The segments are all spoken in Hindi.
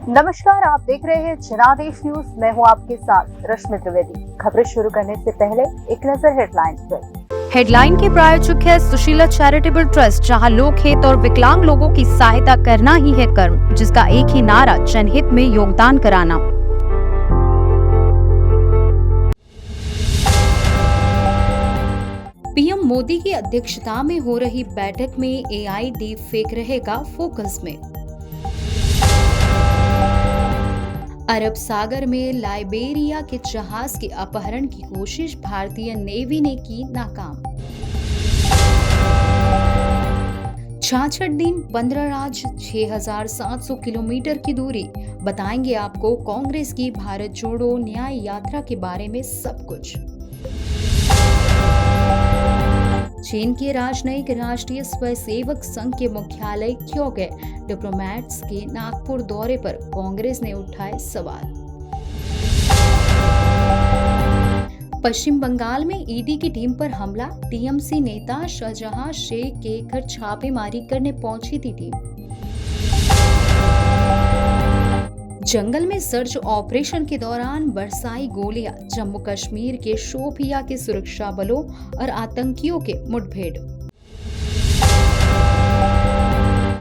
नमस्कार, आप देख रहे हैं जनादेश न्यूज। मैं हूं आपके साथ रश्मि त्रिवेदी। खबरें शुरू करने से पहले एक नजर हेडलाइंस पर। हेडलाइन के प्रायोजक है सुशीला चैरिटेबल ट्रस्ट, जहां लोक हित और विकलांग लोगों की सहायता करना ही है कर्म, जिसका एक ही नारा जनहित में योगदान कराना। पीएम मोदी की अध्यक्षता में हो रही बैठक में एआई डीप फेक रहेगा फोकस में। अरब सागर में लाइबेरिया के जहाज के अपहरण की कोशिश भारतीय नेवी ने की नाकाम। 66 दिन 15 राज्य 6,700 किलोमीटर की दूरी। बताएंगे आपको कांग्रेस की भारत जोड़ो न्याय यात्रा के बारे में सब कुछ। चीन के राजनयिक राष्ट्रीय स्वयंसेवक संघ के मुख्यालय क्यों गए? डिप्लोमैट्स के नागपुर दौरे पर कांग्रेस ने उठाए सवाल। पश्चिम बंगाल में ईडी की टीम पर हमला। टीएमसी नेता शाहजहां शेख के घर छापेमारी करने पहुंची थी टीम। जंगल में सर्च ऑपरेशन के दौरान बरसाई गोलियां। जम्मू कश्मीर के शोपियां के सुरक्षा बलों और आतंकियों के मुठभेड़।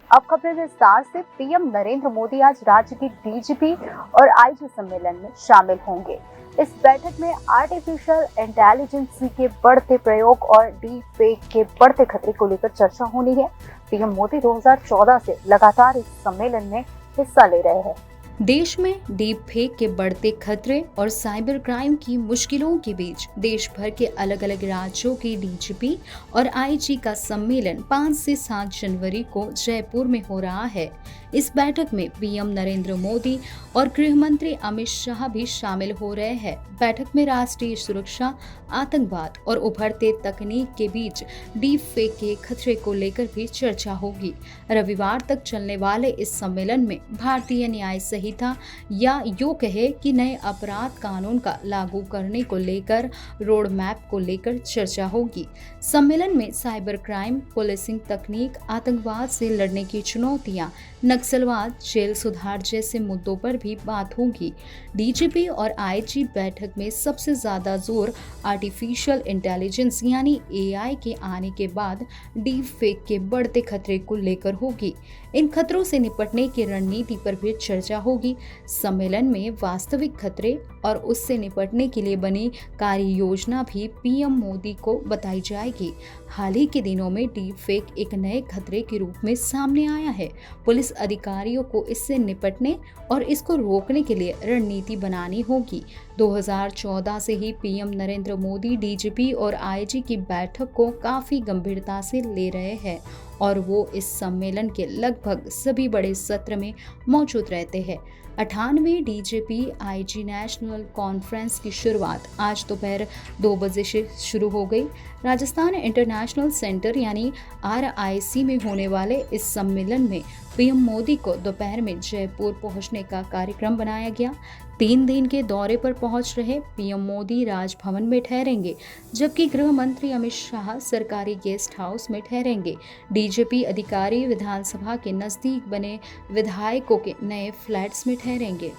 अब खबरें विस्तार से। पीएम नरेंद्र मोदी आज राज्य के डीजीपी और आईजी सम्मेलन में शामिल होंगे। इस बैठक में आर्टिफिशियल इंटेलिजेंस के बढ़ते प्रयोग और डीप फेक के बढ़ते खतरे को लेकर चर्चा होनी है। पीएम मोदी 2014 से लगातार इस सम्मेलन में हिस्सा ले रहे हैं। देश में डीप फेक के बढ़ते खतरे और साइबर क्राइम की मुश्किलों के बीच देश भर के अलग अलग राज्यों के डीजीपी और आईजी का सम्मेलन 5 से 7 जनवरी को जयपुर में हो रहा है। इस बैठक में पीएम नरेंद्र मोदी और गृह मंत्री अमित शाह भी शामिल हो रहे हैं। बैठक में राष्ट्रीय सुरक्षा, आतंकवाद और उभरते तकनीक के बीच डीप फेक के खतरे को लेकर भी चर्चा होगी। रविवार तक चलने वाले इस सम्मेलन में भारतीय न्याय संहिता या यूं कहे कि नए अपराध कानून का लागू करने को लेकर रोड मैप को लेकर चर्चा होगी। सम्मेलन में साइबर क्राइम, पुलिसिंग तकनीक, आतंकवाद से लड़ने की चुनौतियां, नक्सलवाद, जेल सुधार जैसे मुद्दों पर भी बात होगी। डीजीपी और आईजी बैठक में सबसे ज्यादा जोर आर्टिफिशियल इंटेलिजेंस यानी एआई के आने के बाद डीप फेक के बढ़ते खतरे को लेकर होगी। इन खतरों से निपटने की रणनीति पर भी चर्चा होगी। सम्मेलन में वास्तविक खतरे और उससे निपटने के लिए बनी कार्य योजना भी पीएम मोदी को बताई जाएगी। हाल ही के दिनों में डीप फेक एक नए खतरे के रूप में सामने आया है। पुलिस अधिकारियों को इससे निपटने और इसको रोकने के लिए रणनीति बनानी होगी। 2014 से ही पीएम नरेंद्र मोदी डीजीपी और आईजी की बैठक को काफी गंभीरता से ले रहे हैं और वो इस सम्मेलन के लगभग सभी बड़े सत्र में मौजूद रहते हैं। 98वें डीजीपी आईजी नेशनल कॉन्फ्रेंस की शुरुआत आज दोपहर 2 बजे से शुरू हो गई। राजस्थान इंटरनेशनल सेंटर यानी RIC में होने वाले इस सम्मेलन में पीएम मोदी को दोपहर में जयपुर पहुंचने का कार्यक्रम बनाया गया। 3 दिन के दौरे पर पहुंच रहे पीएम मोदी राजभवन में ठहरेंगे, जबकि गृह मंत्री अमित शाह सरकारी गेस्ट हाउस में ठहरेंगे। डीजीपी अधिकारी विधानसभा के नजदीक बने विधायकों के नए फ्लैट्स में ठहरेंगे।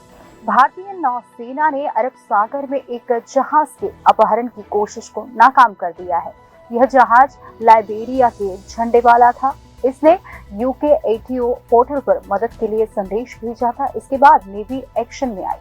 भारतीय नौसेना ने अरब सागर में एक जहाज के अपहरण की कोशिश को नाकाम कर दिया है। यह जहाज लाइबेरिया के झंडे वाला था। इसने UKATO पोर्टल पर मदद के लिए संदेश भेजा था। इसके बाद नेवी एक्शन में आई।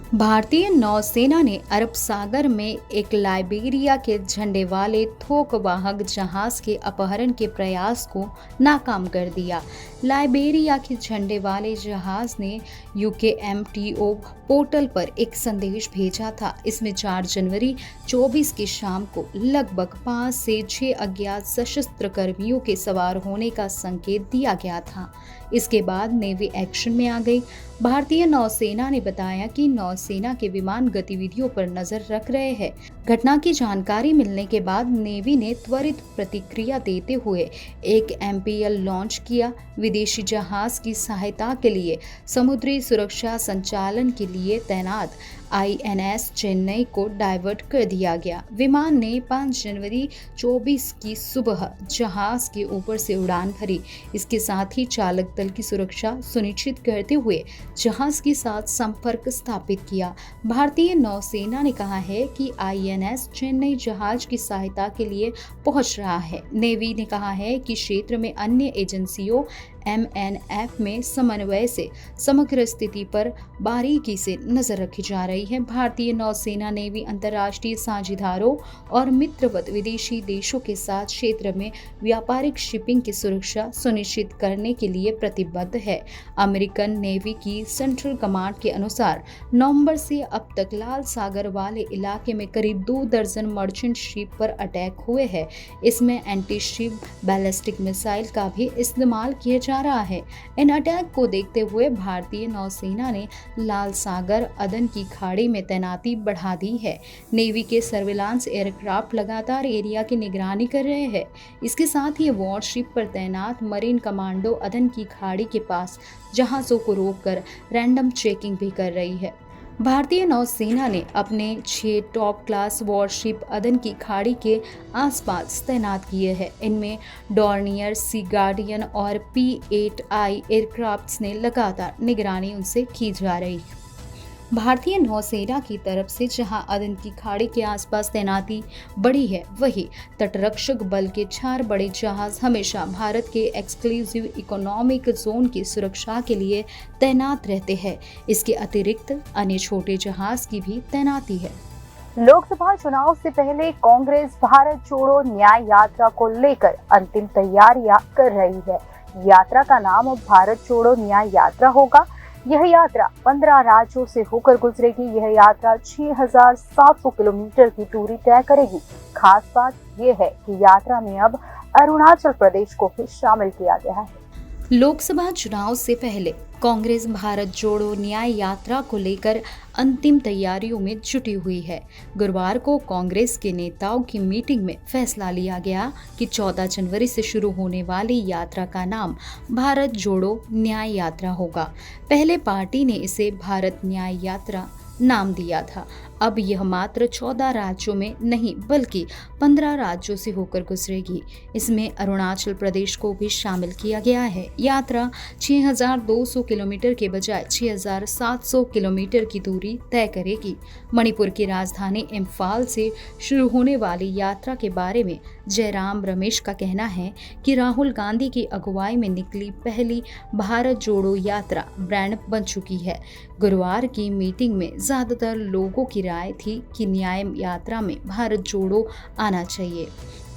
भारतीय नौसेना ने अरब सागर में एक लाइबेरिया के झंडे वाले थोक वाहक जहाज के अपहरण के प्रयास को नाकाम कर दिया। लाइबेरिया के झंडे वाले जहाज ने UKMTO पोर्टल पर एक संदेश भेजा था। इसमें 4 जनवरी 24 की शाम को लगभग 5 से 6 अज्ञात सशस्त्र कर्मियों के सवार होने का संकेत दिया गया था। इसके बाद नेवी एक्शन में आ गई। भारतीय नौसेना ने बताया कि नौसेना के विमान गतिविधियों पर नजर रख रहे हैं। घटना की जानकारी मिलने के बाद नेवी ने त्वरित प्रतिक्रिया देते हुए एक MPL लॉन्च किया। विदेशी जहाज की सहायता के लिए समुद्री सुरक्षा संचालन के लिए तैनात INS चेन्नई को डाइवर्ट कर दिया गया। विमान ने 5 जनवरी 24 की सुबह जहाज के ऊपर से उड़ान भरी। इसके साथ ही चालक दल की सुरक्षा सुनिश्चित करते हुए जहाज के साथ संपर्क स्थापित किया। भारतीय नौसेना ने कहा है कि INS चेन्नई जहाज की सहायता के लिए पहुंच रहा है। नेवी ने कहा है कि क्षेत्र में अन्य एजेंसियों MNF में समन्वय से समग्र स्थिति पर बारीकी से नजर रखी जा रही है। भारतीय नौसेना नेवी अंतर्राष्ट्रीय साझेदारों और मित्रवत विदेशी देशों के साथ क्षेत्र में व्यापारिक शिपिंग की सुरक्षा सुनिश्चित करने के लिए प्रतिबद्ध है। अमेरिकन नेवी की सेंट्रल कमांड के अनुसार नवंबर से अब तक लाल सागर वाले इलाके में करीब 2 दर्जन मर्चेंट शिप पर अटैक हुए हैं। इसमें एंटी शिप बैलिस्टिक मिसाइल का भी इस्तेमाल किया जा रहा है। इन अटैक को देखते हुए भारतीय नौसेना ने लाल सागर अदन की खाड़ी में तैनाती बढ़ा दी है। नेवी के सर्विलांस एयरक्राफ्ट लगातार एरिया की निगरानी कर रहे हैं। इसके साथ ही वॉरशिप पर तैनात मरीन कमांडो अदन की खाड़ी के पास जहाजों को रोककर रैंडम चेकिंग भी कर रही है। भारतीय नौसेना ने अपने 6 टॉप क्लास वॉरशिप अदन की खाड़ी के आसपास तैनात किए हैं। इनमें डॉर्नियर, सी गार्डियन और P-8I एयरक्राफ्ट्स ने लगातार निगरानी उनसे की जा रही है। भारतीय नौसेना की तरफ से जहां अदन की खाड़ी के आसपास तैनाती बढ़ी है, वहीं तटरक्षक बल के 4 बड़े जहाज हमेशा भारत के एक्सक्लूसिव इकोनॉमिक जोन की सुरक्षा के लिए तैनात रहते हैं। इसके अतिरिक्त अन्य छोटे जहाज की भी तैनाती है। लोकसभा चुनाव से पहले कांग्रेस भारत जोड़ो न्याय यात्रा को लेकर अंतिम तैयारियां कर रही है। यात्रा का नाम अब भारत जोड़ो न्याय यात्रा होगा। यह यात्रा 15 राज्यों से होकर गुजरेगी। यह यात्रा 6,700 किलोमीटर की दूरी तय करेगी। खास बात यह है कि यात्रा में अब अरुणाचल प्रदेश को भी शामिल किया गया है। लोकसभा चुनाव से पहले कांग्रेस भारत जोड़ो न्याय यात्रा को लेकर अंतिम तैयारियों में जुटी हुई है। गुरुवार को कांग्रेस के नेताओं की मीटिंग में फैसला लिया गया कि 14 जनवरी से शुरू होने वाली यात्रा का नाम भारत जोड़ो न्याय यात्रा होगा। पहले पार्टी ने इसे भारत न्याय यात्रा नाम दिया था। अब यह मात्र 14 राज्यों में नहीं बल्कि 15 राज्यों से होकर गुजरेगी। इसमें अरुणाचल प्रदेश को भी शामिल किया गया है। यात्रा 6,200 किलोमीटर के बजाय 6,700 किलोमीटर की दूरी तय करेगी। मणिपुर की राजधानी इम्फाल से शुरू होने वाली यात्रा के बारे में जयराम रमेश का कहना है कि राहुल गांधी की अगुवाई में निकली पहली भारत जोड़ो यात्रा ब्रांड बन चुकी है। गुरुवार की मीटिंग में ज्यादातर लोगों की राय थी कि न्याय यात्रा में भारत जोड़ो आना चाहिए।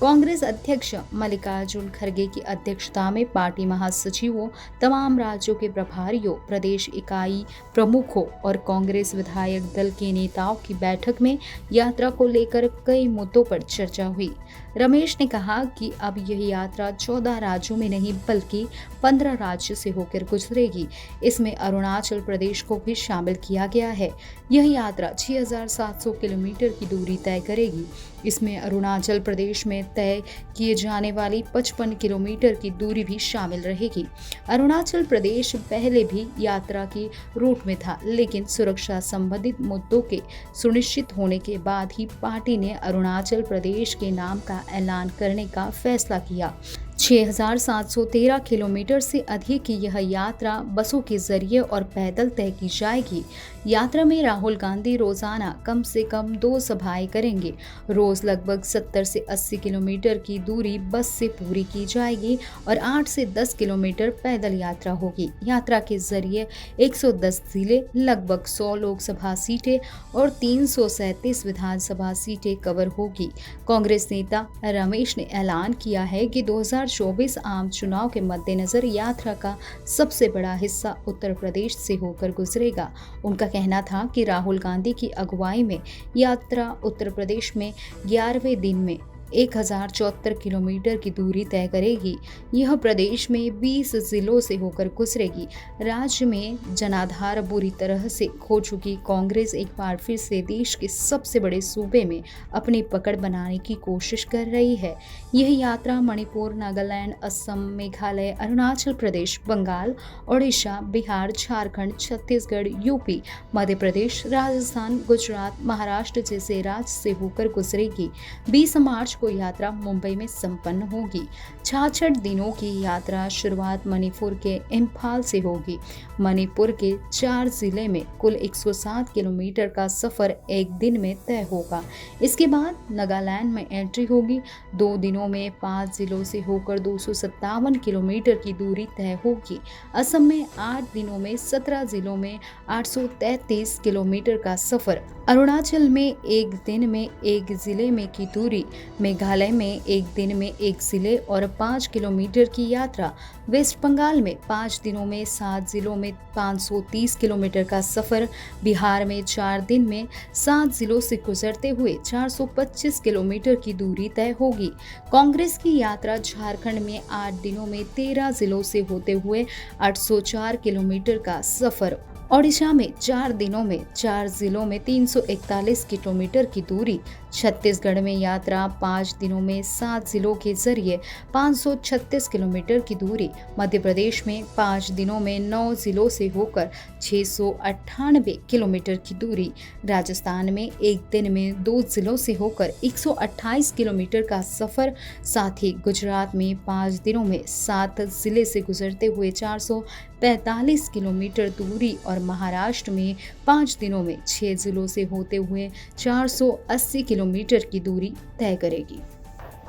कांग्रेस अध्यक्ष मल्लिकार्जुन खड़गे की अध्यक्षता में पार्टी महासचिवों, तमाम राज्यों के प्रभारियों, प्रदेश इकाई प्रमुखों और कांग्रेस विधायक दल के नेताओं की बैठक में यात्रा को लेकर कई मुद्दों पर चर्चा हुई। रमेश ने कहा कि अब यह यात्रा 14 राज्यों में नहीं बल्कि 15 राज्यों से होकर गुजरेगी। इसमें अरुणाचल प्रदेश को भी शामिल किया गया है। यह यात्रा 6,700 किलोमीटर की दूरी तय करेगी। इसमें अरुणाचल प्रदेश में तय किए जाने वाली 55 किलोमीटर की दूरी भी शामिल रहेगी। अरुणाचल प्रदेश पहले भी यात्रा की रूट में था, लेकिन सुरक्षा संबंधित मुद्दों के सुनिश्चित होने के बाद ही पार्टी ने अरुणाचल प्रदेश के नाम का ऐलान करने का फैसला किया। 6,713 किलोमीटर से अधिक की यह यात्रा बसों के जरिए और पैदल तय की जाएगी। यात्रा में राहुल गांधी रोजाना कम से कम 2 सभाएं करेंगे। रोज लगभग 70 से 80 किलोमीटर की दूरी बस से पूरी की जाएगी और 8 से 10 किलोमीटर पैदल यात्रा होगी। यात्रा के जरिए 110 जिले, लगभग 100 लोकसभा सीटें और 337 विधानसभा सीटें कवर होगी। कांग्रेस नेता रमेश ने ऐलान किया है कि 2024 आम चुनाव के मद्देनजर यात्रा का सबसे बड़ा हिस्सा उत्तर प्रदेश से होकर गुजरेगा। उनका कहना था कि राहुल गांधी की अगुवाई में यात्रा उत्तर प्रदेश में 11वें दिन में 1074 किलोमीटर की दूरी तय करेगी। यह प्रदेश में 20 जिलों से होकर गुजरेगी। राज्य में जनाधार बुरी तरह से खो चुकी कांग्रेस एक बार फिर से देश के सबसे बड़े सूबे में अपनी पकड़ बनाने की कोशिश कर रही है। यह यात्रा मणिपुर, नागालैंड, असम, मेघालय, अरुणाचल प्रदेश, बंगाल, ओडिशा, बिहार, झारखंड, छत्तीसगढ़, यूपी, मध्य प्रदेश, राजस्थान, गुजरात, महाराष्ट्र जैसे राज्य से होकर गुजरेगी। 20 मार्च को यात्रा मुंबई में संपन्न होगी। 66 दिनों की यात्रा शुरुआत मणिपुर के इम्फाल से होगी। मणिपुर के 4 जिले में कुल 107 किलोमीटर का सफर एक दिन में तय होगा। इसके बाद नागालैंड में एंट्री होगी। 2 दिनों में 5 जिलों से होकर 257 किलोमीटर की दूरी तय होगी। असम में 8 दिनों में 17 जिलों में 833 किलोमीटर का सफर। अरुणाचल में 1 दिन में 1 जिले में की दूरी। मेघालय में 1 दिन में 1 जिले और 5 किलोमीटर की यात्रा। वेस्ट बंगाल में 5 दिनों में 7 जिलों में 530 किलोमीटर का सफर। बिहार में 4 दिन में 7 जिलों से गुजरते हुए 425 किलोमीटर की दूरी तय होगी। कांग्रेस की यात्रा झारखंड में 8 दिनों में 13 जिलों से होते हुए 804 किलोमीटर का सफर। ओडिशा में 4 दिनों में 4 जिलों में 341 किलोमीटर की दूरी। छत्तीसगढ़ में यात्रा 5 दिनों में 7 जिलों के जरिए 536 किलोमीटर की दूरी। मध्य प्रदेश में 5 दिनों में 9 जिलों से होकर 698 किलोमीटर की दूरी। राजस्थान में 1 दिन में 2 जिलों से होकर 128 किलोमीटर का सफर। साथ ही गुजरात में 5 दिनों में 7 जिले से गुजरते हुए 445 किलोमीटर दूरी और महाराष्ट्र में 5 दिनों में 6 जिलों से होते हुए 480 किलोमीटर की दूरी तय करेगी।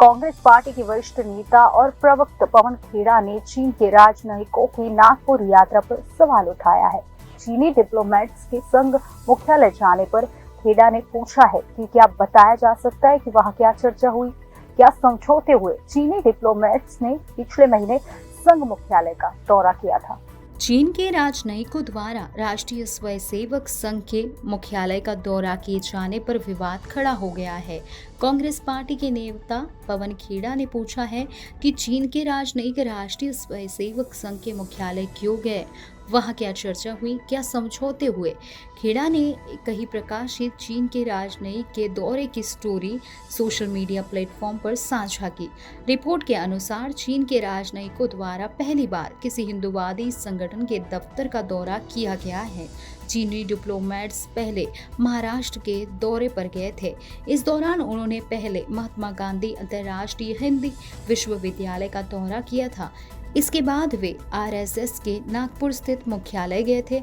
कांग्रेस पार्टी के वरिष्ठ नेता और प्रवक्ता पवन खेड़ा ने चीन के राजनयिकों की नागपुर यात्रा पर सवाल उठाया है। चीनी डिप्लोमेट्स के संघ मुख्यालय जाने पर खेड़ा ने पूछा है कि क्या बताया जा सकता है कि वहां क्या चर्चा हुई। क्या समझौते हुए चीनी डिप्लोमेट्स ने पिछले महीने संघ मुख्यालय का दौरा किया था। चीन के राजनयिकों द्वारा राष्ट्रीय स्वयंसेवक संघ के मुख्यालय का दौरा किए जाने पर विवाद खड़ा हो गया है। कांग्रेस पार्टी के नेता पवन खेड़ा ने पूछा है कि चीन के राजनयिक राष्ट्रीय स्वयंसेवक संघ के मुख्यालय क्यों गए, वहां क्या चर्चा हुई, क्या समझौते हुए। खेड़ा ने कहीं प्रकाशित चीन के राजनयिक के दौरे की स्टोरी सोशल मीडिया प्लेटफॉर्म पर साझा की। रिपोर्ट के अनुसार चीन के राजनयिकों द्वारा पहली बार किसी हिंदूवादी संगठन के दफ्तर का दौरा किया गया है। चीनी डिप्लोमेट्स पहले महाराष्ट्र के दौरे पर गए थे। इस दौरान उन्होंने पहले महात्मा गांधी अंतर्राष्ट्रीय हिंदी विश्वविद्यालय का दौरा किया था। इसके बाद वे आरएसएस के नागपुर स्थित मुख्यालय गए थे।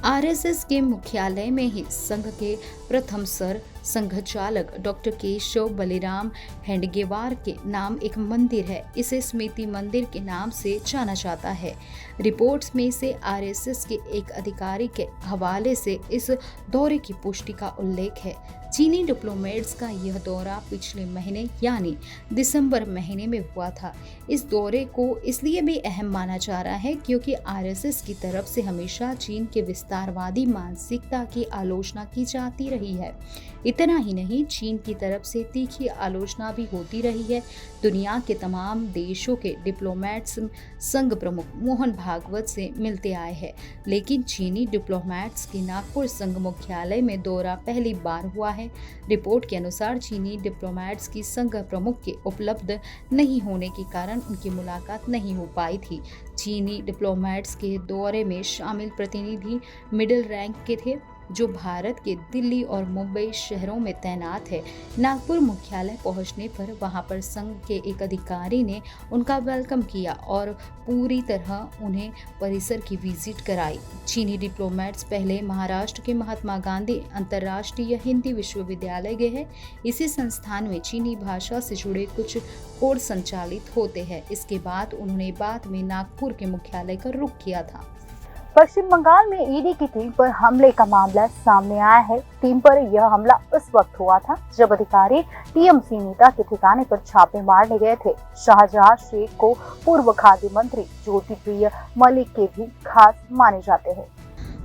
आरएसएस के मुख्यालय में ही संघ के प्रथम सर संघ चालक डॉक्टर केशव बलिराम हेडगेवार के नाम एक मंदिर है। इसे स्मृति मंदिर के नाम से जाना जाता है। रिपोर्ट्स में से आरएसएस के एक अधिकारी के हवाले से इस दौरे की पुष्टि का उल्लेख है। चीनी डिप्लोमेट्स का यह दौरा पिछले महीने यानी दिसंबर महीने में हुआ था। इस दौरे को इसलिए भी अहम माना जा रहा है क्योंकि आरएसएस की तरफ से हमेशा चीन के विस्तारवादी मानसिकता की आलोचना की जाती रही है। इतना ही नहीं, चीन की तरफ से तीखी आलोचना भी होती रही है। दुनिया के तमाम देशों के डिप्लोमेट्स संघ प्रमुख मोहन भागवत से मिलते आए हैं, लेकिन चीनी डिप्लोमेट्स के नागपुर संघ मुख्यालय में दौरा पहली बार हुआ है। रिपोर्ट के अनुसार चीनी डिप्लोमेट्स की संघ प्रमुख के उपलब्ध नहीं होने के कारण उनकी मुलाकात नहीं हो पाई थी। चीनी डिप्लोमेट्स के दौरे में शामिल प्रतिनिधि मिडिल रैंक के थे, जो भारत के दिल्ली और मुंबई शहरों में तैनात है। नागपुर मुख्यालय पहुंचने पर वहां पर संघ के एक अधिकारी ने उनका वेलकम किया और पूरी तरह उन्हें परिसर की विजिट कराई। चीनी डिप्लोमेट्स पहले महाराष्ट्र के महात्मा गांधी अंतर्राष्ट्रीय हिंदी विश्वविद्यालय गए हैं। इसी संस्थान में चीनी भाषा से जुड़े कुछ कोर्स संचालित होते हैं। इसके बाद उन्होंने बाद में नागपुर के मुख्यालय का रुख किया था। पश्चिम बंगाल में ईडी की टीम पर हमले का मामला सामने आया है। टीम पर यह हमला उस वक्त हुआ था जब अधिकारी टीएमसी नेता के ठिकाने पर छापे मारने गए थे। शाहजहां शेख को पूर्व खाद्य मंत्री ज्योति प्रिय मलिक के भी खास माने जाते हैं।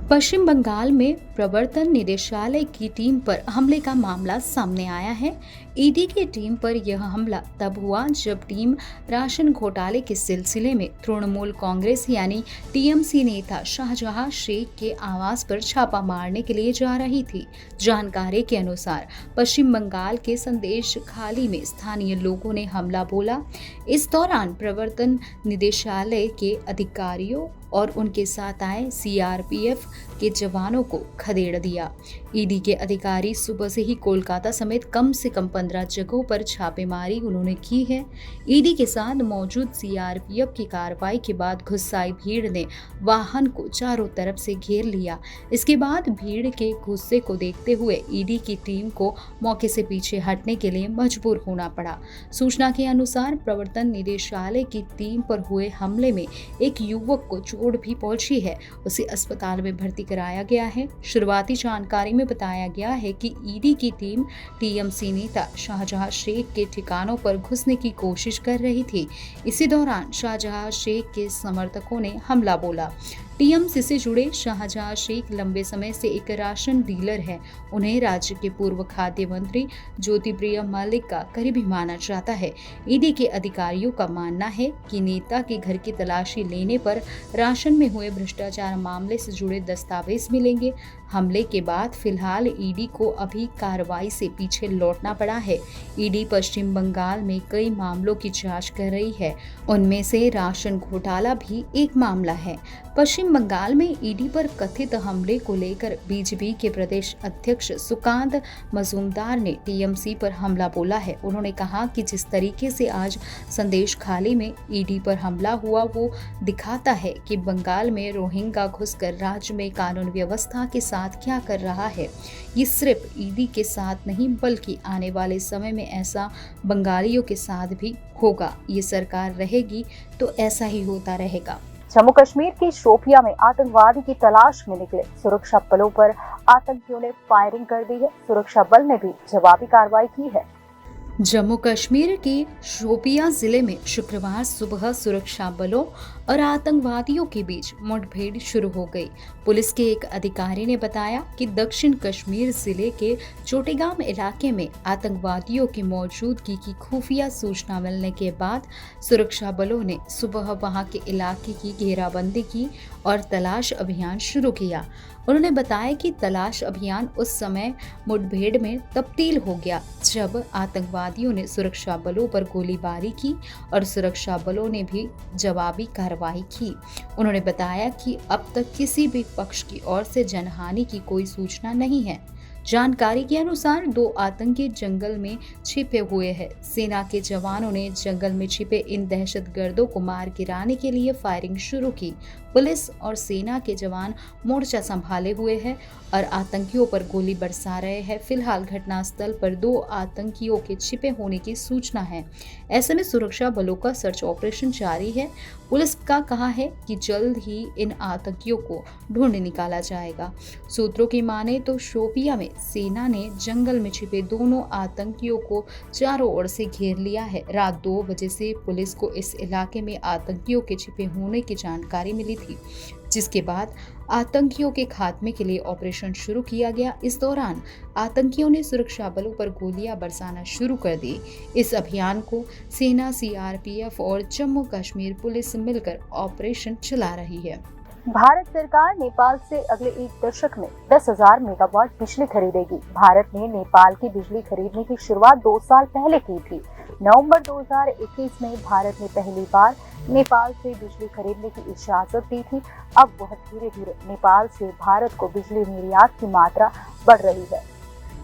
पश्चिम बंगाल में प्रवर्तन निदेशालय की टीम पर हमले का मामला सामने आया है। ईडी की टीम पर यह हमला तब हुआ जब टीम राशन घोटाले के सिलसिले में तृणमूल कांग्रेस यानी टीएमसी नेता शाहजहां शेख के आवास पर छापा मारने के लिए जा रही थी। जानकारी के अनुसार पश्चिम बंगाल के संदेश खाली में स्थानीय लोगों ने हमला बोला। इस दौरान प्रवर्तन निदेशालय के अधिकारियों और उनके साथ आए सीआरपीएफ के जवानों को खदेड़ दिया। ईडी के अधिकारी सुबह से ही कोलकाता समेत कम से कम 15 जगहों पर छापेमारी उन्होंने की है। ईडी के साथ मौजूद सीआरपीएफ की कार्रवाई के बाद गुस्साई भीड़ ने वाहन को चारों तरफ से घेर लिया। इसके बाद भीड़ के गुस्से को देखते हुए ईडी की टीम को मौके से पीछे हटने के लिए मजबूर होना पड़ा। सूचना के अनुसार प्रवर्तन निदेशालय की टीम पर हुए हमले में एक युवक को चोट भी पहुंची है। उसे अस्पताल में भर्ती कराया गया है। शुरुआती जानकारी में बताया गया है कि ईडी की टीम टीएमसी नेता शाहजहां शेख के ठिकानों पर घुसने की कोशिश कर रही थी। इसी दौरान शाहजहां शेख के समर्थकों ने हमला बोला। टीएमसी से जुड़े शाहजहां शेख लंबे समय से एक राशन डीलर है। उन्हें राज्य के पूर्व खाद्य मंत्री ज्योतिप्रिय मलिक का करीबी माना जाता है। ईडी के अधिकारियों का मानना है कि नेता के घर की तलाशी लेने पर राशन में हुए भ्रष्टाचार मामले से जुड़े दस्तावेज मिलेंगे। हमले के बाद फिलहाल ईडी को अभी कार्रवाई से पीछे लौटना पड़ा है। ईडी पश्चिम बंगाल में कई मामलों की जांच कर रही है। उनमें से राशन घोटाला भी एक मामला है। पश्चिम बंगाल में ईडी पर कथित हमले को लेकर बीजेपी के प्रदेश अध्यक्ष सुकांत मजूमदार ने टीएमसी पर हमला बोला है। उन्होंने कहा कि जिस तरीके से आज संदेश खाली में ईडी पर हमला हुआ वो दिखाता है कि बंगाल में रोहिंग्या घुसकर राज्य में कानून व्यवस्था के साथ क्या कर रहा है। ये सिर्फ ईडी के साथ नहीं बल्कि आने वाले समय में ऐसा बंगालियों के साथ भी होगा। ये सरकार रहेगी तो ऐसा ही होता रहेगा। जम्मू कश्मीर की शोपिया में आतंकवादी की तलाश में निकले सुरक्षा बलों पर आतंकियों ने फायरिंग कर दी है। सुरक्षा बल ने भी जवाबी कार्रवाई की है। जम्मू कश्मीर के शोपिया जिले में शुक्रवार सुबह सुरक्षा बलों और आतंकवादियों के बीच मुठभेड़ शुरू हो गई। पुलिस के एक अधिकारी ने बताया कि दक्षिण कश्मीर जिले के चोटेगाम इलाके में आतंकवादियों की मौजूदगी की खुफिया सूचना मिलने के बाद सुरक्षा बलों ने सुबह वहां के इलाके की घेराबंदी की और तलाश अभियान शुरू किया। उन्होंने बताया कि तलाश अभियान उस समय मुठभेड़ में तब्दील हो गया जब आतंकवादियों ने सुरक्षा बलों पर गोलीबारी की और सुरक्षा बलों ने भी जवाबी कार्रवाई की। उन्होंने बताया कि अब तक किसी भी पक्ष की ओर से जनहानि की कोई सूचना नहीं है। जानकारी के अनुसार 2 आतंकी जंगल में छिपे हुए हैं। सेना के जवानों ने जंगल में छिपे इन दहशतगर्दों को मार गिराने के लिए फायरिंग शुरू की। पुलिस और सेना के जवान मोर्चा संभाले हुए हैं और आतंकियों पर गोली बरसा रहे हैं। फिलहाल घटनास्थल पर 2 आतंकियों के छिपे होने की सूचना है। ऐसे में सुरक्षा बलों का सर्च ऑपरेशन जारी है। पुलिस का कहा है कि जल्द ही इन आतंकियों को ढूंढ निकाला जाएगा। सूत्रों की माने तो शोपिया में सेना ने जंगल में छिपे दोनों आतंकियों को चारों ओर से घेर लिया है। रात 2 बजे से पुलिस को इस इलाके में आतंकियों के छिपे होने की जानकारी मिली थी, जिसके बाद आतंकियों के खात्मे के लिए ऑपरेशन शुरू किया गया। इस दौरान आतंकियों ने सुरक्षा बलों पर गोलियां बरसाना शुरू कर दी। इस अभियान को सेना, सीआरपीएफ और जम्मू कश्मीर पुलिस मिलकर ऑपरेशन चला रही है। भारत सरकार नेपाल से अगले 1 दशक में 10,000 मेगावाट बिजली खरीदेगी। भारत ने नेपाल की बिजली खरीदने की शुरुआत 2 साल पहले की थी। नवंबर 2021 में भारत ने पहली बार नेपाल से बिजली खरीदने की इजाजत दी थी। अब वह धीरे धीरे नेपाल से भारत को बिजली निर्यात की मात्रा बढ़ रही है।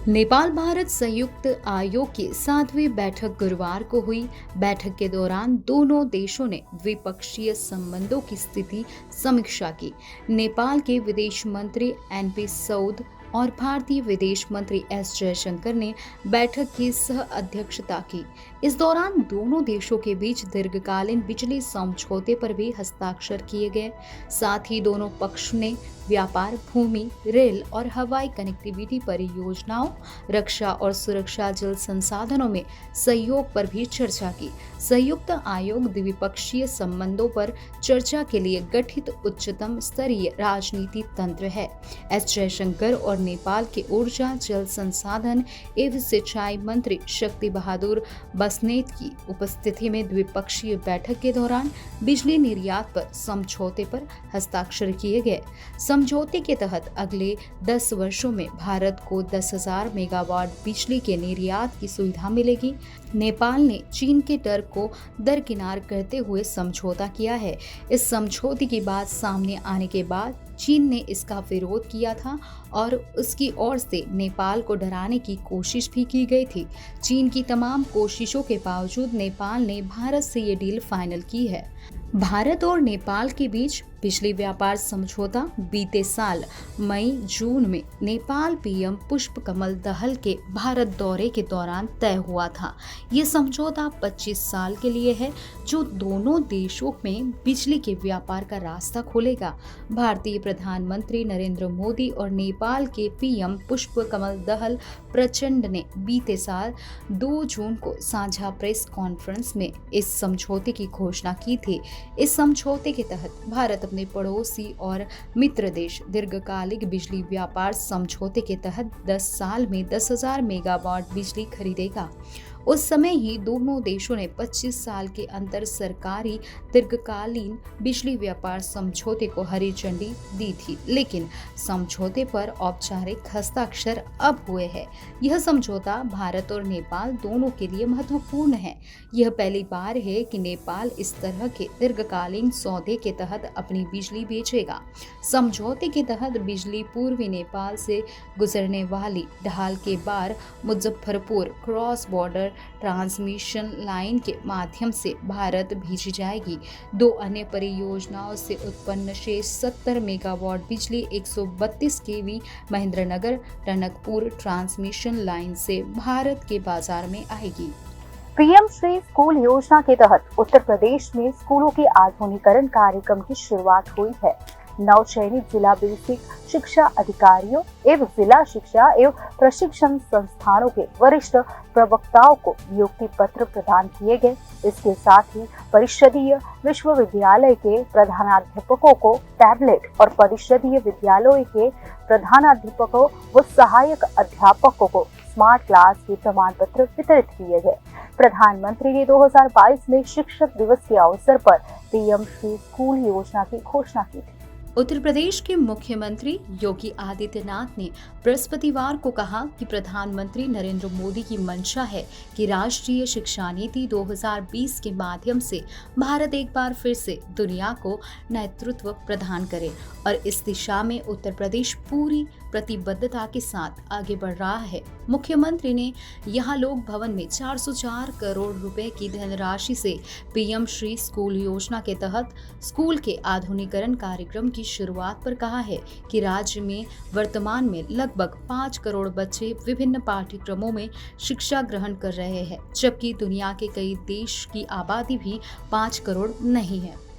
नेपाल भारत संयुक्त आयोग की 7वीं बैठक गुरुवार को हुई। बैठक के दौरान दोनों देशों ने द्विपक्षीय संबंधों की स्थिति समीक्षा की। नेपाल के विदेश मंत्री एनपी सऊद और भारतीय विदेश मंत्री एस जयशंकर ने बैठक की सह अध्यक्षता की। इस दौरान दोनों देशों के बीच दीर्घकालीन बिजली समझौते पर भी हस्ताक्षर किए गए। साथ ही दोनों पक्ष ने व्यापार, भूमि, रेल और हवाई कनेक्टिविटी परियोजनाओं, रक्षा और सुरक्षा, जल संसाधनों में सहयोग पर भी चर्चा की। संयुक्त आयोग द्विपक्षीय संबंधों पर चर्चा के लिए गठित उच्चतम स्तरीय राजनीति तंत्र है। एस जयशंकर और नेपाल के ऊर्जा, जल संसाधन एवं सिंचाई मंत्री शक्ति बहादुर बस्नेत की उपस्थिति में द्विपक्षीय बैठक के दौरान बिजली निर्यात पर समझौते पर हस्ताक्षर किए गए। समझौते के तहत अगले 10 वर्षों में भारत को 10,000 मेगावाट बिजली के निर्यात की सुविधा मिलेगी। नेपाल ने चीन के डर को दरकिनार करते हुए समझौता किया है। इस समझौते की बात सामने आने के बाद चीन ने इसका विरोध किया था और उसकी ओर से नेपाल को डराने की कोशिश भी की गई थी। चीन की तमाम कोशिशों के बावजूद नेपाल ने भारत से ये डील फाइनल की है। भारत और नेपाल के बीच बिजली व्यापार समझौता बीते साल मई-जून में नेपाल पीएम पुष्प कमल दहल के भारत दौरे के दौरान तय हुआ था। ये समझौता 25 साल के लिए है, जो दोनों देशों में बिजली के व्यापार का रास्ता खोलेगा। भारतीय प्रधानमंत्री नरेंद्र मोदी और नेपाल के पीएम पुष्प कमल दहल प्रचंड ने बीते साल 2 जून को साझा प्रेस कॉन्फ्रेंस में इस समझौते की घोषणा की थी। इस समझौते के तहत भारत अपने पड़ोसी और मित्र देश दीर्घकालिक बिजली व्यापार समझौते के तहत 10 साल में 10,000 मेगावाट बिजली खरीदेगा। उस समय ही दोनों देशों ने 25 साल के अंतर सरकारी दीर्घकालीन बिजली व्यापार समझौते को हरी झंडी दी थी, लेकिन समझौते पर औपचारिक हस्ताक्षर अब हुए हैं। यह समझौता भारत और नेपाल दोनों के लिए महत्वपूर्ण है। यह पहली बार है कि नेपाल इस तरह के दीर्घकालीन सौदे के तहत अपनी बिजली बेचेगा। समझौते के तहत बिजली पूर्वी नेपाल से गुजरने वाली ढाल के बार Muzaffarpur cross border transmission line के माध्यम से भारत भेजी जाएगी। 2 अन्य परियोजनाओं से उत्पन्न शेष 70 मेगावाट बिजली 132 केवी महेंद्रनगर टनकपुर ट्रांसमिशन लाइन से भारत के बाजार में आएगी। पीएम श्री स्कूल योजना के तहत उत्तर प्रदेश में स्कूलों के आधुनिकीकरण कार्यक्रम की शुरुआत हुई है। नवचयनित जिला बेसिक शिक्षा अधिकारियों एवं जिला शिक्षा एवं प्रशिक्षण संस्थानों के वरिष्ठ प्रवक्ताओं को नियुक्ति पत्र प्रदान किए गए। इसके साथ ही परिषदीय विश्वविद्यालय के प्रधानाध्यापकों को टैबलेट और परिषदीय विद्यालयों के प्रधानाध्यापकों व सहायक अध्यापकों को स्मार्ट क्लास के प्रमाण पत्र वितरित किए गए। प्रधानमंत्री ने 2022 में शिक्षक दिवस के अवसर पर पीएम श्री स्कूल योजना की घोषणा की थी। उत्तर प्रदेश के मुख्यमंत्री योगी आदित्यनाथ ने बृहस्पतिवार को कहा कि प्रधानमंत्री नरेंद्र मोदी की मंशा है कि राष्ट्रीय शिक्षा नीति 2020 के माध्यम से भारत एक बार फिर से दुनिया को नेतृत्व प्रदान करे और इस दिशा में उत्तर प्रदेश पूरी प्रतिबद्धता के साथ आगे बढ़ रहा है। मुख्यमंत्री ने यहां लोक भवन में 404 करोड़ रुपए की धनराशि से पीएम श्री स्कूल योजना के तहत स्कूल के आधुनिकीकरण कार्यक्रम की शुरुआत पर कहा है कि राज्य में वर्तमान में लगभग 5 करोड़ बच्चे विभिन्न पाठ्यक्रमों में शिक्षा ग्रहण कर रहे हैं, जबकि दुनिया के कई देश की आबादी भी 5 करोड़ नहीं है।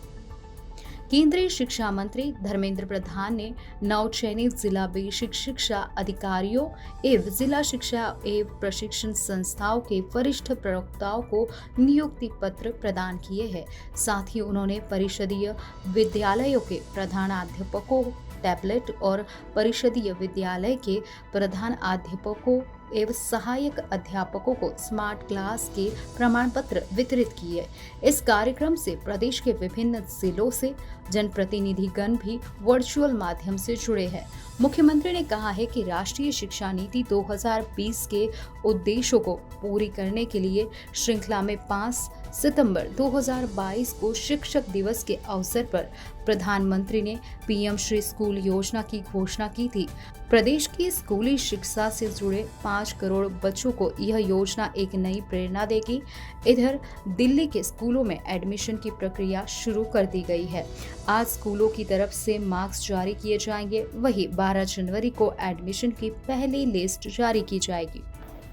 केंद्रीय शिक्षा मंत्री धर्मेंद्र प्रधान ने नवचयनित जिला बेसिक शिक्षा अधिकारियों एवं जिला शिक्षा एवं प्रशिक्षण संस्थाओं के वरिष्ठ प्रवक्ताओं को नियुक्ति पत्र प्रदान किए हैं। साथ ही उन्होंने परिषदीय विद्यालयों के प्रधानाध्यापकों, टैबलेट और परिषदीय विद्यालय के प्रधानाध्यापकों एवं सहायक अध्यापकों को स्मार्ट क्लास के प्रमाण पत्र वितरित किए। इस कार्यक्रम से प्रदेश के विभिन्न जिलों से जनप्रतिनिधिगण भी वर्चुअल माध्यम से जुड़े हैं। मुख्यमंत्री ने कहा है कि राष्ट्रीय शिक्षा नीति 2020 के उद्देश्यों को पूरी करने के लिए श्रृंखला में 5 सितंबर 2022 को शिक्षक दिवस के अवसर पर प्रधानमंत्री ने पीएम श्री स्कूल योजना की घोषणा की थी। प्रदेश की स्कूली शिक्षा से जुड़े 5 करोड़ बच्चों को यह योजना एक नई प्रेरणा देगी। इधर दिल्ली के स्कूलों में एडमिशन की प्रक्रिया शुरू कर दी गई है। आज स्कूलों की तरफ से मार्क्स जारी किए जाएंगे, वहीं 12 जनवरी को एडमिशन की पहली लिस्ट जारी की जाएगी।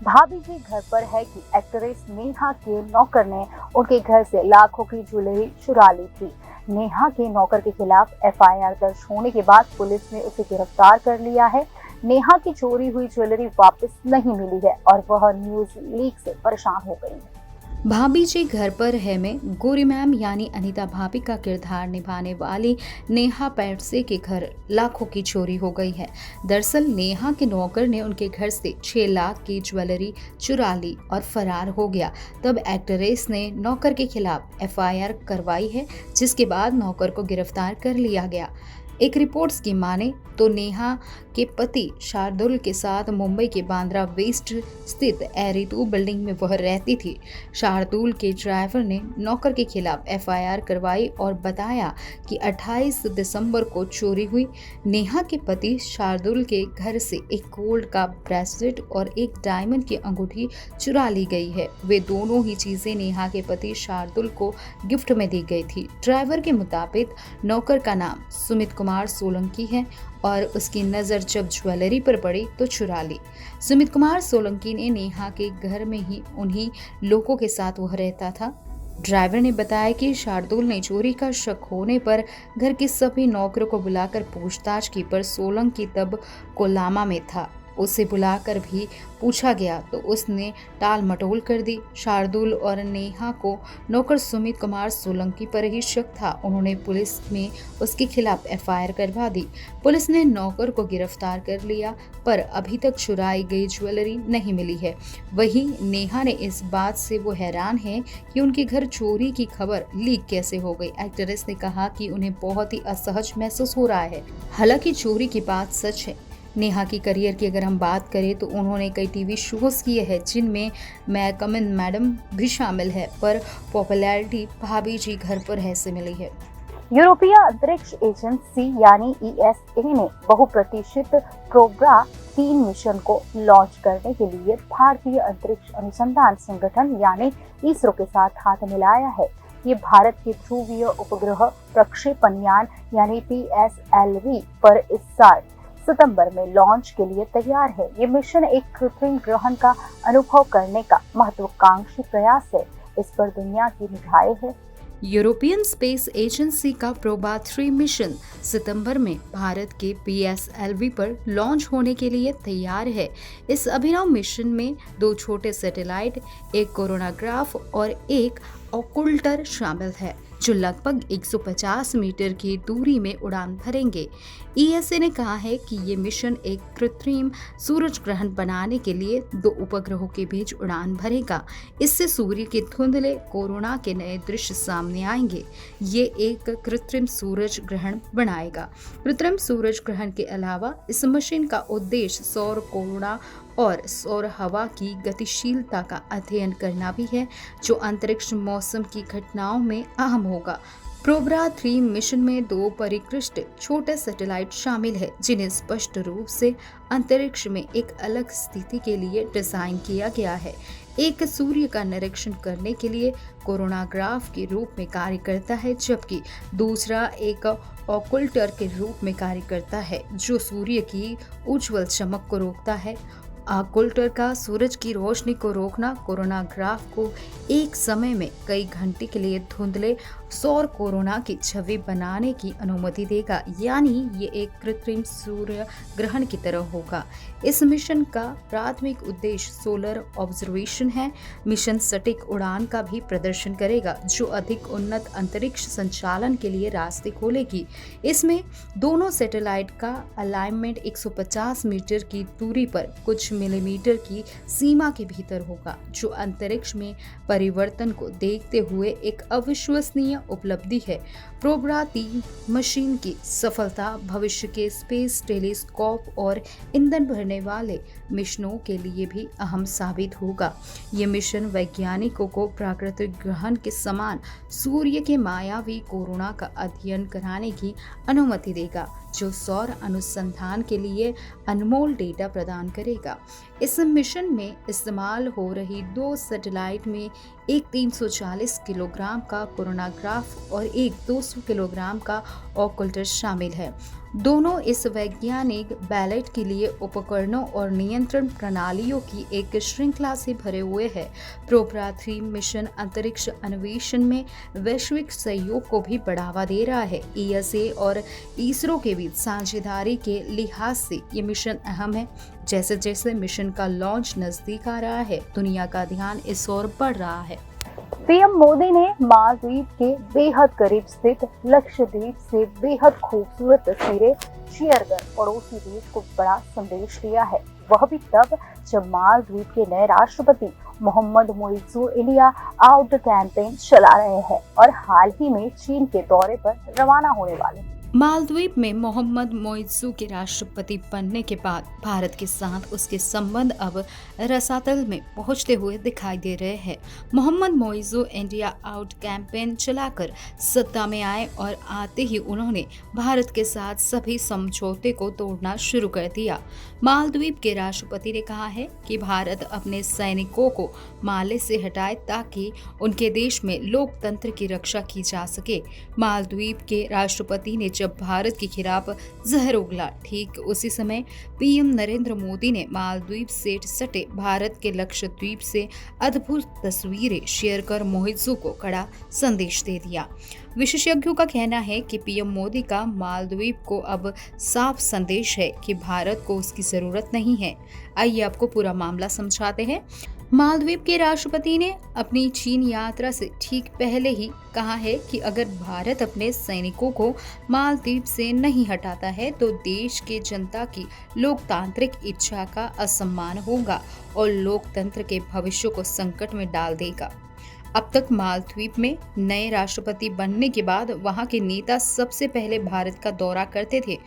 भाभी के घर पर है कि एक्ट्रेस नेहा के नौकर ने उनके घर से लाखों की ज्वेलरी चुरा ली थी। नेहा के नौकर के खिलाफ एफआईआर दर्ज होने के बाद पुलिस ने उसे गिरफ्तार कर लिया है। नेहा की चोरी हुई ज्वेलरी वापस नहीं मिली है और वह न्यूज लीक से परेशान हो गई है। भाभी जी घर पर है में गोरी मैम यानी अनीता भाभी का किरदार निभाने वाली नेहा पैटसे के घर लाखों की चोरी हो गई है। दरअसल नेहा के नौकर ने उनके घर से 6 लाख की ज्वेलरी चुरा ली और फरार हो गया। तब एक्ट्रेस ने नौकर के खिलाफ एफआईआर करवाई है, जिसके बाद नौकर को गिरफ्तार कर लिया गया। एक रिपोर्ट्स की माने तो नेहा के पति शार्दुल के साथ मुंबई के बांद्रा वेस्ट स्थित एरितू बिल्डिंग में वह रहती थी। शार्दुल के ड्राइवर ने नौकर के खिलाफ एफआईआर करवाई और बताया कि 28 दिसंबर को चोरी हुई। नेहा के पति शार्दुल के घर से एक गोल्ड का ब्रेसलेट और एक डायमंड की अंगूठी चुरा ली गई है। वे दोनों ही चीजें नेहा के पति शार्दुल को गिफ्ट में दी गई थी। ड्राइवर के मुताबिक नौकर का नाम सुमित कुमार सोलंकी है और उसकी नज़र जब ज्वेलरी पर पड़ी तो चुरा ली। सुमित कुमार सोलंकी ने नेहा के घर में ही उन्हीं लोगों के साथ वह रहता था। ड्राइवर ने बताया कि शार्दुल ने चोरी का शक होने पर घर के सभी नौकरों को बुलाकर पूछताछ की, पर सोलंकी तब कोलामा में था। उसे बुलाकर भी पूछा गया तो उसने टाल मटोल कर दी। शार्दुल और नेहा को नौकर सुमित कुमार सोलंकी पर ही शक था। उन्होंने पुलिस में उसके खिलाफ एफआईआर करवा दी। पुलिस ने नौकर को गिरफ्तार कर लिया, पर अभी तक चुराई गई ज्वेलरी नहीं मिली है। वहीं नेहा ने इस बात से वो हैरान है कि उनके घर चोरी की खबर लीक कैसे हो गई। एक्ट्रेस ने कहा कि उन्हें बहुत ही असहज महसूस हो रहा है। हालांकि चोरी की बात सच है। नेहा की करियर की अगर हम बात करें तो उन्होंने कई टीवी शोज किए हैं, जिनमें मैं कम इन मैडम भी शामिल है, पर पॉपुलैरिटी भाभी जी घर पर है से मिली है। यूरोपीय अंतरिक्ष एजेंसी यानी ईएसए ने बहुप्रतीक्षित प्रोग्रा 3 मिशन को लॉन्च करने के लिए भारतीय अंतरिक्ष अनुसंधान संगठन यानी इसरो के साथ हाथ मिलाया है। ये भारत के ध्रुवीय उपग्रह प्रक्षेपण यान यानी PSLV पर इस साल सितंबर में लॉन्च के लिए तैयार है। ये मिशन एक कृत्रिम ग्रहण का अनुभव करने का महत्वाकांक्षी प्रयास है। इस पर दुनिया की निगाहें है। यूरोपियन स्पेस एजेंसी का प्रोबा 3 मिशन सितंबर में भारत के PSLV पर लॉन्च होने के लिए तैयार है। इस अभिनव मिशन में 2 छोटे सैटेलाइट, एक कोरोनाग्राफ और एक ऑकुल्टर शामिल है, जो लगभग 150 मीटर की दूरी में उड़ान भरेंगे। ईएसए ने कहा है कि ये मिशन एक कृत्रिम सूरज ग्रहण बनाने के लिए 2 उपग्रहों के बीच उड़ान भरेगा। इससे सूर्य के धुंधले कोरोना के नए दृश्य सामने आएंगे। ये एक कृत्रिम सूरज ग्रहण बनाएगा। कृत्रिम सूरज ग्रहण के अलावा इस मशीन का उद्देश्य सौर कोरोना और सौर हवा की गतिशीलता का अध्ययन करना भी है, जो अंतरिक्ष मौसम की घटनाओं में अहम होगा। प्रोबा 3 मिशन में 2 परिष्कृत छोटे सैटेलाइट शामिल है, जिन्हें स्पष्ट रूप से अंतरिक्ष में एक अलग स्थिति के लिए डिजाइन किया गया है। एक सूर्य का निरीक्षण करने के लिए कोरोनाग्राफ के रूप में कार्य करता है, जबकि दूसरा एक ऑकुल्टर के रूप में कार्य करता है, जो सूर्य की उज्ज्वल चमक को रोकता है। ऑकुल्टर का सूरज की रोशनी को रोकना कोरोनाग्राफ को एक समय में कई घंटे के लिए धुंधले सौर कोरोना की छवि बनाने की अनुमति देगा, यानी ये एक कृत्रिम सूर्य ग्रहण की तरह होगा। इस मिशन का प्राथमिक उद्देश्य सोलर ऑब्जर्वेशन है। मिशन सटीक उड़ान का भी प्रदर्शन करेगा, जो अधिक उन्नत अंतरिक्ष संचालन के लिए रास्ते खोलेगी। इसमें दोनों सैटेलाइट का अलाइनमेंट 150 मीटर की दूरी पर कुछ मिलीमीटर की सीमा के भीतर होगा, जो अंतरिक्ष में परिवर्तन को देखते हुए एक अविश्वसनीय उपलब्धि है। प्रोबा 3 मशीन की सफलता भविष्य के स्पेस टेलीस्कोप और ईंधन भरने वाले मिशनों के लिए भी अहम साबित होगा। ये मिशन वैज्ञानिकों को प्राकृतिक ग्रहण के समान सूर्य के मायावी कोरोना का अध्ययन कराने की अनुमति देगा, जो सौर अनुसंधान के लिए अनमोल डेटा प्रदान करेगा। इस मिशन में इस्तेमाल हो रही 2 सैटेलाइट में एक 340 किलोग्राम का कोरोनाग्राफ और एक 200 किलोग्राम का ऑकुल्टर शामिल है। दोनों इस वैज्ञानिक बैलेट के लिए उपकरणों और नियंत्रण प्रणालियों की एक श्रृंखला से भरे हुए हैं। प्रोबा 3 मिशन अंतरिक्ष अन्वेषण में वैश्विक सहयोग को भी बढ़ावा दे रहा है। ईएसए और इसरो के बीच साझेदारी के लिहाज से ये मिशन अहम है। जैसे जैसे मिशन का लॉन्च नजदीक आ रहा है, दुनिया का ध्यान इस ओर बढ़ रहा है। पीएम मोदी ने मालदीव के बेहद करीब स्थित लक्षद्वीप से बेहद खूबसूरत तस्वीरें शेयर कर पड़ोसी देश को बड़ा संदेश दिया है। वह भी तब जब मालदीव के नए राष्ट्रपति Mohammad Muizzu India out campaign चला रहे हैं और हाल ही में चीन के दौरे पर रवाना होने वाले हैं। मालदीव में मोहम्मद मोइज़ू के राष्ट्रपति बनने के बाद भारत के साथ उसके संबंध अब रसातल में पहुंचते हुए दिखाई दे रहे हैं। Mohammad Muizzu India out campaign चलाकर सत्ता में आए और आते ही उन्होंने भारत के साथ सभी समझौते को तोड़ना शुरू कर दिया। मालदीव के राष्ट्रपति ने कहा है कि भारत अपने सैनिकों को माले से हटाए ताकि उनके देश में लोकतंत्र की रक्षा की जा सके। मालदीव के राष्ट्रपति ने जब भारत के खिलाफ जहर उगला, ठीक उसी समय पीएम नरेंद्र मोदी ने मालदीव से सटे भारत के लक्षद्वीप से अद्भुत तस्वीरें शेयर कर मोइज़ू को कड़ा संदेश दे दिया। विशेषज्ञों का कहना है कि पीएम मोदी का मालदीव को अब साफ संदेश है कि भारत को उसकी जरूरत नहीं है। आइए आपको पूरा मामला समझाते हैं। मालदीव के राष्ट्रपति ने अपनी चीन यात्रा से ठीक पहले ही कहा है कि अगर भारत अपने सैनिकों को मालदीव से नहीं हटाता है तो देश के जनता की लोकतांत्रिक इच्छा का असम्मान होगा और लोकतंत्र के भविष्य को संकट में डाल देगा। अब तक मालदीव में नए राष्ट्रपति बनने के बाद वहां के नेता सबसे पहले भारत का दौरा करते थे।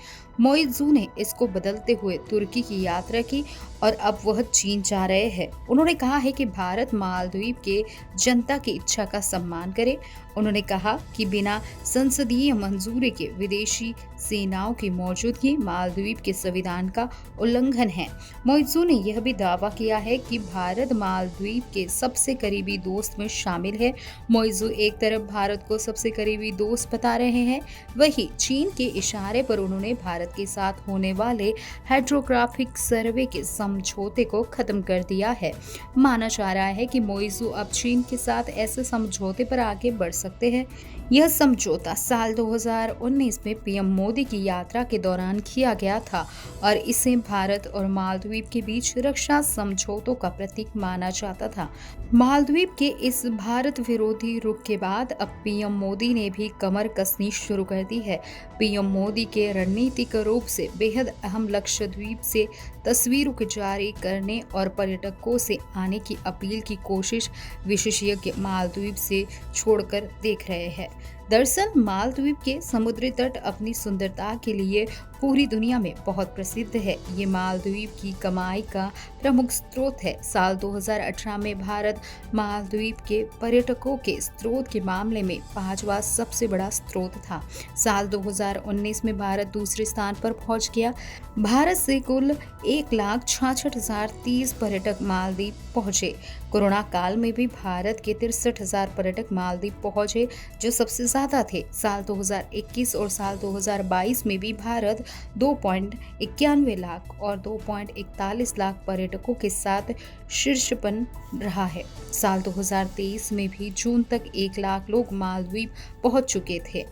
मोइज़ू ने इसको बदलते हुए तुर्की की यात्रा की और अब वह चीन जा रहे हैं। उन्होंने कहा है कि भारत मालदीव के जनता की इच्छा का सम्मान करे। उन्होंने कहा कि बिना संसदीय मंजूरी के विदेशी सेनाओं की मौजूदगी मालदीव के संविधान का उल्लंघन है। मोइज़ू ने यह भी दावा किया है कि भारत मालदीव के सबसे करीबी दोस्त में शामिल है। मोइज़ू एक तरफ भारत को सबसे करीबी दोस्त बता रहे हैं, वहीं चीन के इशारे पर उन्होंने भारत के साथ होने वाले हाइड्रोग्राफिक सर्वे के समझौते को खत्म कर दिया है। माना जा रहा है कि मोइज़ू अब चीन के साथ ऐसे समझौते पर आगे बढ़ सकते हैं। यह समझौता साल 2019 में पीएम मोदी की यात्रा के दौरान किया गया था और इसे भारत और मालदीव के बीच रक्षा समझौतों का प्रतीक माना जाता था। मालदीव के इस भारत विरोधी रुख के बाद अब पीएम मोदी ने भी कमर कसनी शुरू कर दी है। पीएम मोदी के रणनीतिक रूप से बेहद अहम लक्षद्वीप से तस्वीरों को जारी करने और पर्यटकों से आने की अपील की कोशिश विशेषज्ञ मालदीव से छोड़कर देख रहे हैं। दरअसल मालदीव के समुद्री तट अपनी सुंदरता के लिए पूरी दुनिया में बहुत प्रसिद्ध है। ये मालदीव की कमाई का प्रमुख स्रोत है। साल 2018 में भारत मालदीव के पर्यटकों के स्रोत के मामले में 5वां सबसे बड़ा स्रोत था। साल 2019 में भारत दूसरे स्थान पर पहुंच गया। भारत से कुल 1,66,030 पर्यटक मालदीव पहुंचे। कोरोना काल में भी भारत के 63,000 पर्यटक मालदीव पहुंचे, जो सबसे ज्यादा थे। साल 2021 और साल 2022 में भी भारत 2.91 लाख और 2.41 लाख पर्यटकों के साथ शीर्ष पर रहा है। साल 2023 में भी जून तक 1 लाख लोग मालदीव पहुंच चुके थे।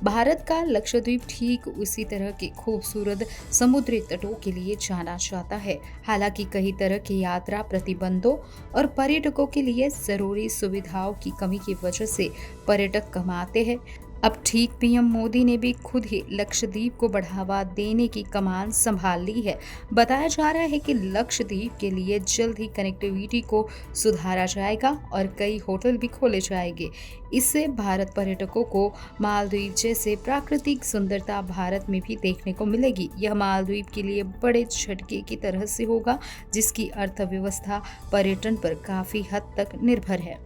भारत का लक्षद्वीप ठीक उसी तरह के खूबसूरत समुद्री तटों के लिए जाना जाता है। हालांकि कई तरह के यात्रा प्रतिबंधों और पर्यटकों के लिए जरूरी सुविधाओं की कमी की वजह से पर्यटक कम आते हैं। अब ठीक पीएम मोदी ने भी खुद ही लक्षद्वीप को बढ़ावा देने की कमान संभाल ली है। बताया जा रहा है कि लक्षद्वीप के लिए जल्द ही कनेक्टिविटी को सुधारा जाएगा और कई होटल भी खोले जाएंगे। इससे भारत पर्यटकों को मालदीव जैसे प्राकृतिक सुंदरता भारत में भी देखने को मिलेगी। यह मालदीव के लिए बड़े झटके की तरह से होगा, जिसकी अर्थव्यवस्था पर्यटन पर काफी हद तक निर्भर है।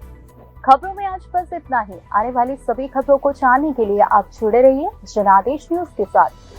खबरों में आज बस इतना ही। आने वाली सभी खबरों को जानने के लिए आप जुड़े रहिए जनादेश न्यूज के साथ।